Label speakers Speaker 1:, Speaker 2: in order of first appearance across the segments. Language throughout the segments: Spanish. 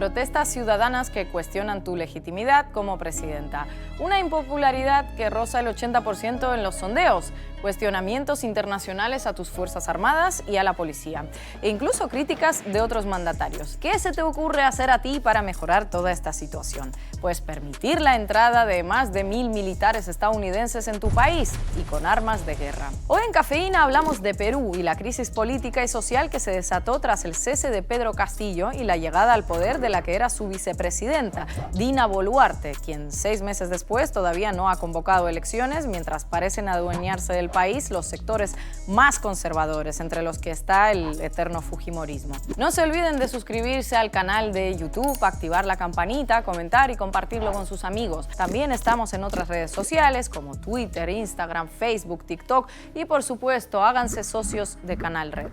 Speaker 1: protestas ciudadanas que cuestionan tu legitimidad como presidenta. Una impopularidad que roza el 80% en los sondeos. Cuestionamientos internacionales a tus Fuerzas Armadas y a la policía. E incluso críticas de otros mandatarios. ¿Qué se te ocurre hacer a ti para mejorar toda esta situación? Pues permitir la entrada de más de 1000 militares estadounidenses en tu país y con armas de guerra. Hoy en Cafeína hablamos de Perú y la crisis política y social que se desató tras el cese de Pedro Castillo y la llegada al poder de la que era su vicepresidenta, Dina Boluarte, quien 6 meses después todavía no ha convocado elecciones, mientras parecen adueñarse del país los sectores más conservadores, entre los que está el eterno fujimorismo. No se olviden de suscribirse al canal de YouTube, activar la campanita, comentar y compartirlo con sus amigos. También estamos en otras redes sociales como Twitter, Instagram, Facebook, TikTok y por supuesto háganse socios de Canal Red.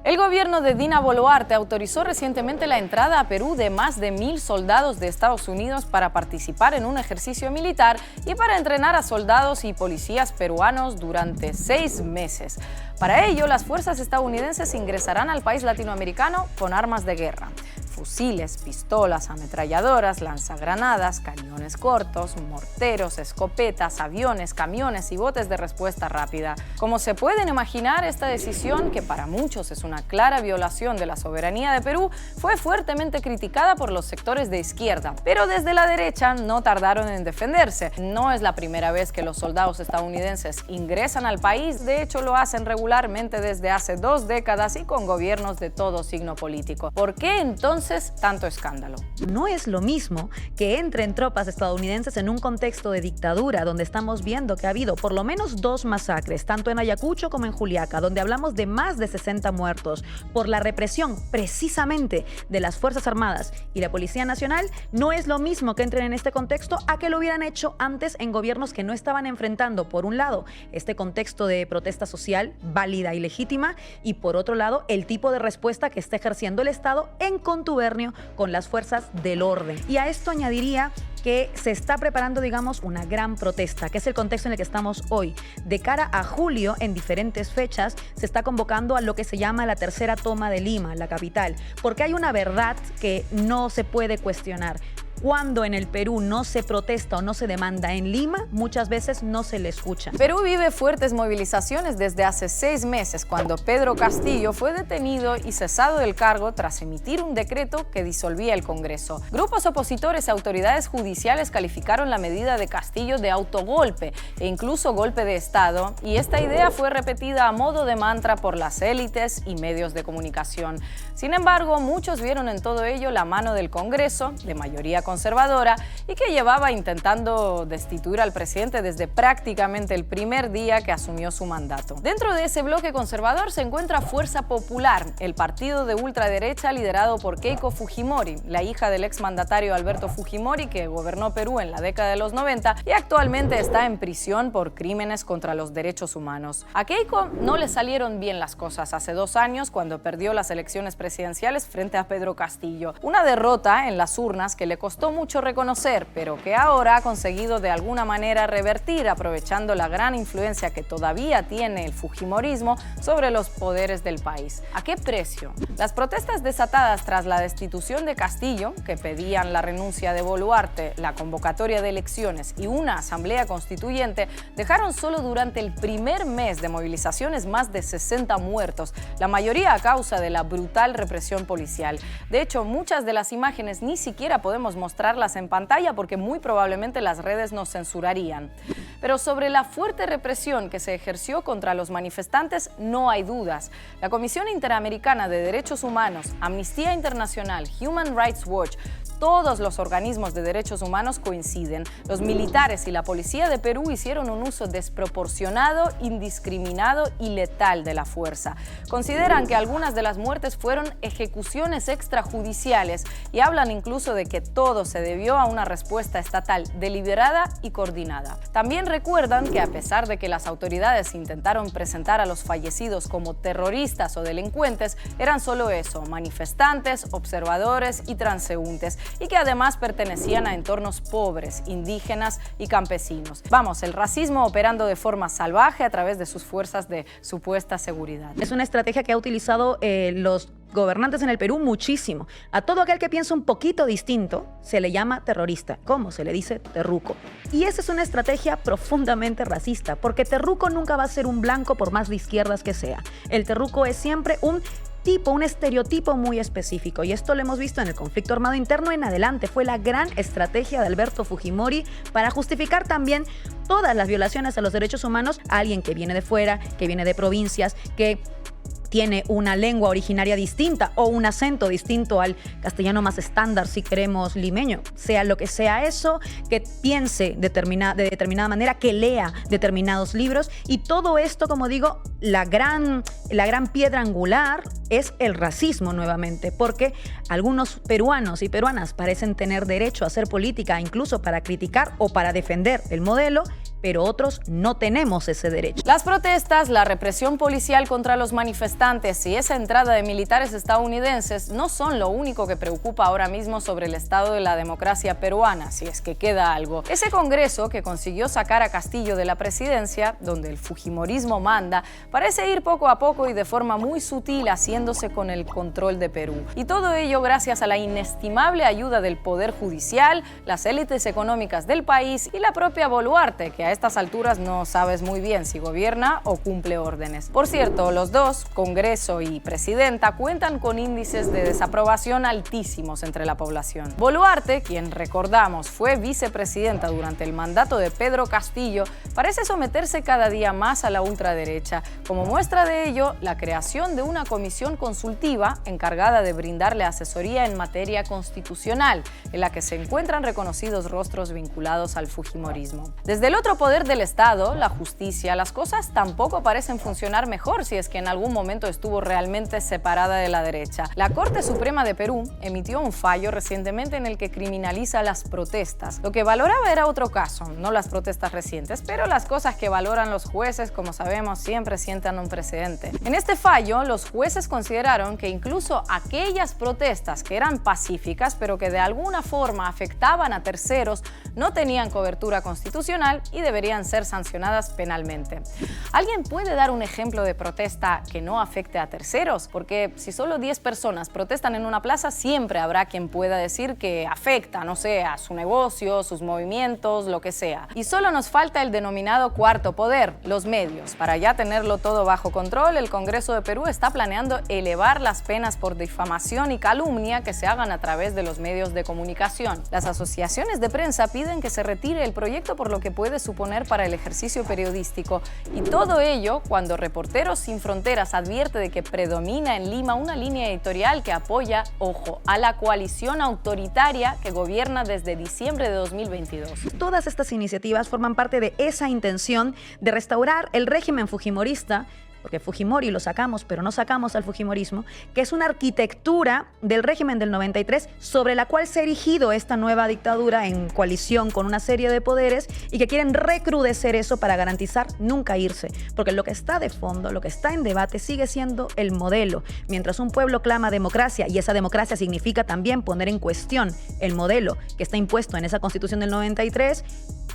Speaker 1: El gobierno de Dina Boluarte autorizó recientemente la entrada a Perú de más de 1000 soldados de Estados Unidos para participar en un ejercicio militar y para entrenar a soldados y policías peruanos durante 6 meses. Para ello, las fuerzas estadounidenses ingresarán al país latinoamericano con armas de guerra. Fusiles, pistolas, ametralladoras, lanzagranadas, cañones cortos, morteros, escopetas, aviones, camiones y botes de respuesta rápida. Como se pueden imaginar, esta decisión, que para muchos es una clara violación de la soberanía de Perú, fue fuertemente criticada por los sectores de izquierda, pero desde la derecha no tardaron en defenderse. No es la primera vez que los soldados estadounidenses ingresan al país, de hecho lo hacen regularmente desde hace 2 décadas y con gobiernos de todo signo político. ¿Por qué entonces tanto escándalo?
Speaker 2: No es lo mismo que entren tropas estadounidenses en un contexto de dictadura donde estamos viendo que ha habido por lo menos 2 masacres, tanto en Ayacucho como en Juliaca, donde hablamos de más de 60 muertos por la represión precisamente de las Fuerzas Armadas y la Policía Nacional. No es lo mismo que entren en este contexto a que lo hubieran hecho antes en gobiernos que no estaban enfrentando, por un lado, este contexto de protesta social válida y legítima y por otro lado, el tipo de respuesta que está ejerciendo el Estado en contubernio con las fuerzas del orden. Y a esto añadiría que se está preparando, digamos, una gran protesta, que es el contexto en el que estamos hoy. De cara a julio, en diferentes fechas, se está convocando a lo que se llama la tercera toma de Lima, la capital, porque hay una verdad que no se puede cuestionar. Cuando en el Perú no se protesta o no se demanda en Lima, muchas veces no se le escucha.
Speaker 1: Perú vive fuertes movilizaciones desde hace 6 meses, cuando Pedro Castillo fue detenido y cesado del cargo tras emitir un decreto que disolvía el Congreso. Grupos opositores y autoridades judiciales calificaron la medida de Castillo de autogolpe e incluso golpe de Estado, y esta idea fue repetida a modo de mantra por las élites y medios de comunicación. Sin embargo, muchos vieron en todo ello la mano del Congreso, de mayoría conservadora, y que llevaba intentando destituir al presidente desde prácticamente el primer día que asumió su mandato. Dentro de ese bloque conservador se encuentra Fuerza Popular, el partido de ultraderecha liderado por Keiko Fujimori, la hija del exmandatario Alberto Fujimori, que gobernó Perú en la década de los 90 y actualmente está en prisión por crímenes contra los derechos humanos. A Keiko no le salieron bien las cosas hace 2 años cuando perdió las elecciones presidenciales frente a Pedro Castillo. Una derrota en las urnas que le costó mucho reconocer, pero que ahora ha conseguido de alguna manera revertir, aprovechando la gran influencia que todavía tiene el fujimorismo sobre los poderes del país. ¿A qué precio? Las protestas desatadas tras la destitución de Castillo, que pedían la renuncia de Boluarte, la convocatoria de elecciones y una asamblea constituyente, dejaron solo durante el primer mes de movilizaciones más de 60 muertos, la mayoría a causa de la brutal represión policial. De hecho, muchas de las imágenes ni siquiera podemos mostrarlas en pantalla porque muy probablemente las redes nos censurarían. Pero sobre la fuerte represión que se ejerció contra los manifestantes no hay dudas. La Comisión Interamericana de Derechos Humanos, Amnistía Internacional, Human Rights Watch, todos los organismos de derechos humanos coinciden. Los militares y la policía de Perú hicieron un uso desproporcionado, indiscriminado y letal de la fuerza. Consideran que algunas de las muertes fueron ejecuciones extrajudiciales y hablan incluso de que todas todo se debió a una respuesta estatal deliberada y coordinada. También recuerdan que a pesar de que las autoridades intentaron presentar a los fallecidos como terroristas o delincuentes, eran solo eso, manifestantes, observadores y transeúntes, y que además pertenecían a entornos pobres, indígenas y campesinos. Vamos, el racismo operando de forma salvaje a través de sus fuerzas de supuesta seguridad.
Speaker 2: Es una estrategia que ha utilizado los gobernantes en el Perú muchísimo. A todo aquel que piensa un poquito distinto se le llama terrorista. ¿Cómo? Se le dice terruco. Y esa es una estrategia profundamente racista, porque terruco nunca va a ser un blanco por más de izquierdas que sea. El terruco es siempre un estereotipo muy específico, y esto lo hemos visto en el conflicto armado interno en adelante. Fue la gran estrategia de Alberto Fujimori para justificar también todas las violaciones a los derechos humanos a alguien que viene de fuera, que viene de provincias, que tiene una lengua originaria distinta o un acento distinto al castellano más estándar, si queremos, limeño. Sea lo que sea eso, que piense de determinada manera, que lea determinados libros. Y todo esto, como digo, la gran piedra angular es el racismo nuevamente, porque algunos peruanos y peruanas parecen tener derecho a hacer política, incluso para criticar o para defender el modelo, pero otros no tenemos ese derecho.
Speaker 1: Las protestas, la represión policial contra los manifestantes y esa entrada de militares estadounidenses no son lo único que preocupa ahora mismo sobre el estado de la democracia peruana, si es que queda algo. Ese Congreso que consiguió sacar a Castillo de la presidencia, donde el fujimorismo manda, parece ir poco a poco y de forma muy sutil haciéndose con el control de Perú. Y todo ello gracias a la inestimable ayuda del Poder Judicial, las élites económicas del país y la propia Boluarte, que a estas alturas no sabes muy bien si gobierna o cumple órdenes. Por cierto, los dos, Congreso y Presidenta, cuentan con índices de desaprobación altísimos entre la población. Boluarte, quien recordamos fue vicepresidenta durante el mandato de Pedro Castillo, parece someterse cada día más a la ultraderecha. Como muestra de ello, la creación de una comisión consultiva encargada de brindarle asesoría en materia constitucional, en la que se encuentran reconocidos rostros vinculados al fujimorismo. Desde el otro poder del Estado, la justicia, las cosas tampoco parecen funcionar mejor si es que en algún momento estuvo realmente separada de la derecha. La Corte Suprema de Perú emitió un fallo recientemente en el que criminaliza las protestas. Lo que valoraba era otro caso, no las protestas recientes, pero las cosas que valoran los jueces, como sabemos, siempre sientan un precedente. En este fallo, los jueces consideraron que incluso aquellas protestas que eran pacíficas, pero que de alguna forma afectaban a terceros, no tenían cobertura constitucional y deberían ser sancionadas penalmente. ¿Alguien puede dar un ejemplo de protesta que no afecte a terceros? Porque si solo 10 personas protestan en una plaza, siempre habrá quien pueda decir que afecta, no sé, a su negocio, sus movimientos, lo que sea. Y solo nos falta el denominado cuarto poder, los medios. Para ya tenerlo todo bajo control, el Congreso de Perú está planeando elevar las penas por difamación y calumnia que se hagan a través de los medios de comunicación. Las asociaciones de prensa piden que se retire el proyecto por lo que puede suponer para el ejercicio periodístico, y todo ello cuando Reporteros Sin Fronteras advierte de que predomina en Lima una línea editorial que apoya, ojo, a la coalición autoritaria que gobierna desde diciembre de 2022.
Speaker 2: Todas estas iniciativas forman parte de esa intención de restaurar el régimen fujimorista, porque Fujimori lo sacamos, pero no sacamos al fujimorismo, que es una arquitectura del régimen del 93 sobre la cual se ha erigido esta nueva dictadura en coalición con una serie de poderes y que quieren recrudecer eso para garantizar nunca irse. Porque lo que está de fondo, lo que está en debate sigue siendo el modelo. Mientras un pueblo clama democracia, y esa democracia significa también poner en cuestión el modelo que está impuesto en esa Constitución del 93,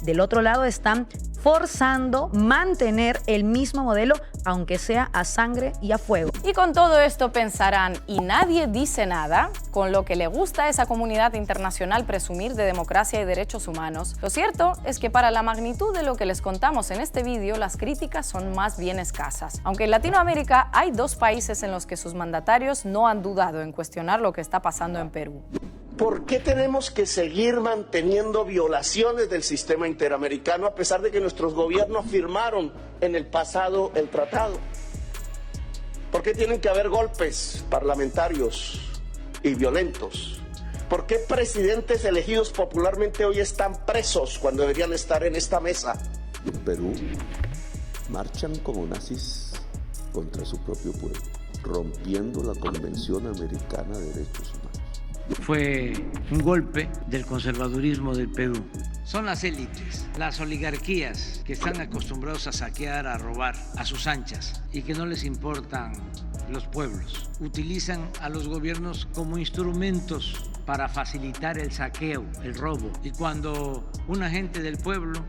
Speaker 2: del otro lado están forzando mantener el mismo modelo, aunque sea a sangre y a fuego.
Speaker 1: Y con todo esto pensarán, ¿y nadie dice nada? Con lo que le gusta a esa comunidad internacional presumir de democracia y derechos humanos. Lo cierto es que para la magnitud de lo que les contamos en este vídeo, las críticas son más bien escasas. Aunque en Latinoamérica hay 2 países en los que sus mandatarios no han dudado en cuestionar lo que está pasando en Perú.
Speaker 3: ¿Por qué tenemos que seguir manteniendo violaciones del sistema interamericano a pesar de que nuestros gobiernos firmaron en el pasado el tratado? ¿Por qué tienen que haber golpes parlamentarios y violentos? ¿Por qué presidentes elegidos popularmente hoy están presos cuando deberían estar en esta mesa?
Speaker 4: En Perú marchan como nazis contra su propio pueblo, rompiendo la Convención Americana de Derechos Humanos.
Speaker 5: fue un golpe del conservadurismo del Perú. Son las élites, las oligarquías que están acostumbrados a saquear, a robar a sus anchas y que no les importan los pueblos. Utilizan a los gobiernos como instrumentos para facilitar el saqueo, el robo. Y cuando un agente del pueblo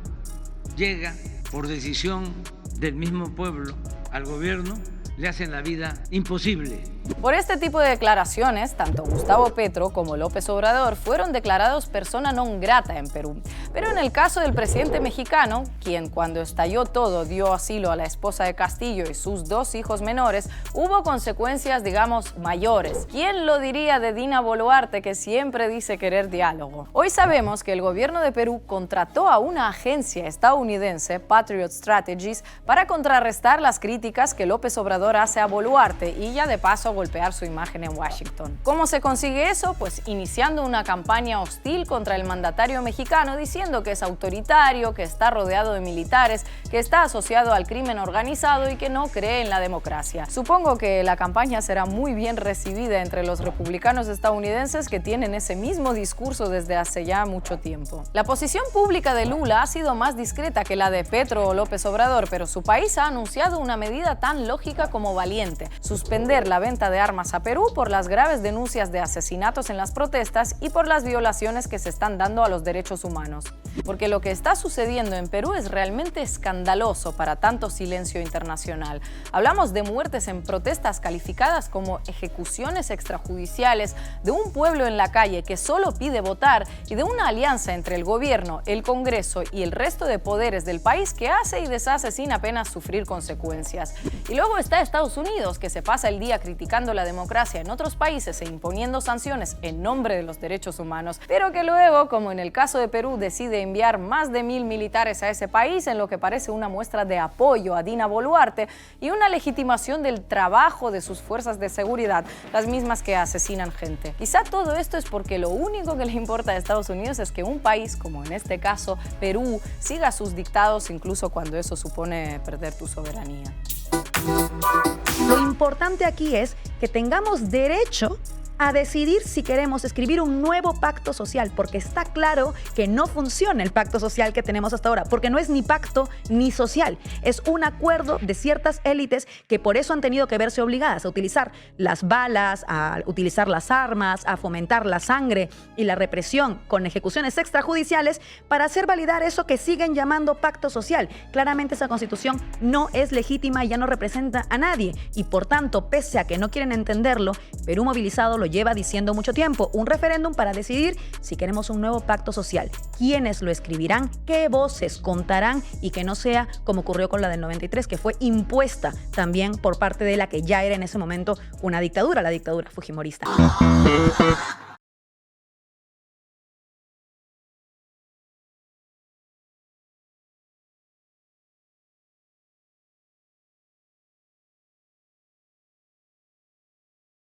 Speaker 5: llega por decisión del mismo pueblo al gobierno, le hacen la vida imposible.
Speaker 1: Por este tipo de declaraciones, tanto Gustavo Petro como López Obrador fueron declarados persona non grata en Perú. Pero en el caso del presidente mexicano, quien cuando estalló todo dio asilo a la esposa de Castillo y sus 2 hijos menores, hubo consecuencias, digamos, mayores. ¿Quién lo diría de Dina Boluarte, que siempre dice querer diálogo? Hoy sabemos que el gobierno de Perú contrató a una agencia estadounidense, Patriot Strategies, para contrarrestar las críticas que López Obrador hace a Boluarte y ya de paso golpear su imagen en Washington. ¿Cómo se consigue eso? Pues iniciando una campaña hostil contra el mandatario mexicano, diciendo que es autoritario, que está rodeado de militares, que está asociado al crimen organizado y que no cree en la democracia. Supongo que la campaña será muy bien recibida entre los republicanos estadounidenses que tienen ese mismo discurso desde hace ya mucho tiempo. La posición pública de Lula ha sido más discreta que la de Petro o López Obrador, pero su país ha anunciado una medida tan lógica como valiente: suspender la venta de armas a Perú por las graves denuncias de asesinatos en las protestas y por las violaciones que se están dando a los derechos humanos. Porque lo que está sucediendo en Perú es realmente escandaloso para tanto silencio internacional. Hablamos de muertes en protestas calificadas como ejecuciones extrajudiciales, de un pueblo en la calle que solo pide votar y de una alianza entre el gobierno, el Congreso y el resto de poderes del país que hace y deshace sin apenas sufrir consecuencias. Y luego está Estados Unidos, que se pasa el día criticando la democracia en otros países e imponiendo sanciones en nombre de los derechos humanos, pero que luego, como en el caso de Perú, decide enviar más de 1000 militares a ese país en lo que parece una muestra de apoyo a Dina Boluarte y una legitimación del trabajo de sus fuerzas de seguridad, las mismas que asesinan gente. Quizá todo esto es porque lo único que le importa a Estados Unidos es que un país, como en este caso Perú, siga sus dictados incluso cuando eso supone perder tu soberanía.
Speaker 2: Lo importante aquí es que tengamos derecho a decidir si queremos escribir un nuevo pacto social, porque está claro que no funciona el pacto social que tenemos hasta ahora, porque no es ni pacto ni social, es un acuerdo de ciertas élites que por eso han tenido que verse obligadas a utilizar las balas, a utilizar las armas, a fomentar la sangre y la represión con ejecuciones extrajudiciales para hacer validar eso que siguen llamando pacto social. Claramente esa constitución no es legítima y ya no representa a nadie, y por tanto, pese a que no quieren entenderlo, Perú Movilizado lo lleva diciendo mucho tiempo: un referéndum para decidir si queremos un nuevo pacto social. ¿Quiénes lo escribirán? ¿Qué voces contarán? Y que no sea como ocurrió con la del 93, que fue impuesta también por parte de la que ya era en ese momento una dictadura, la dictadura fujimorista.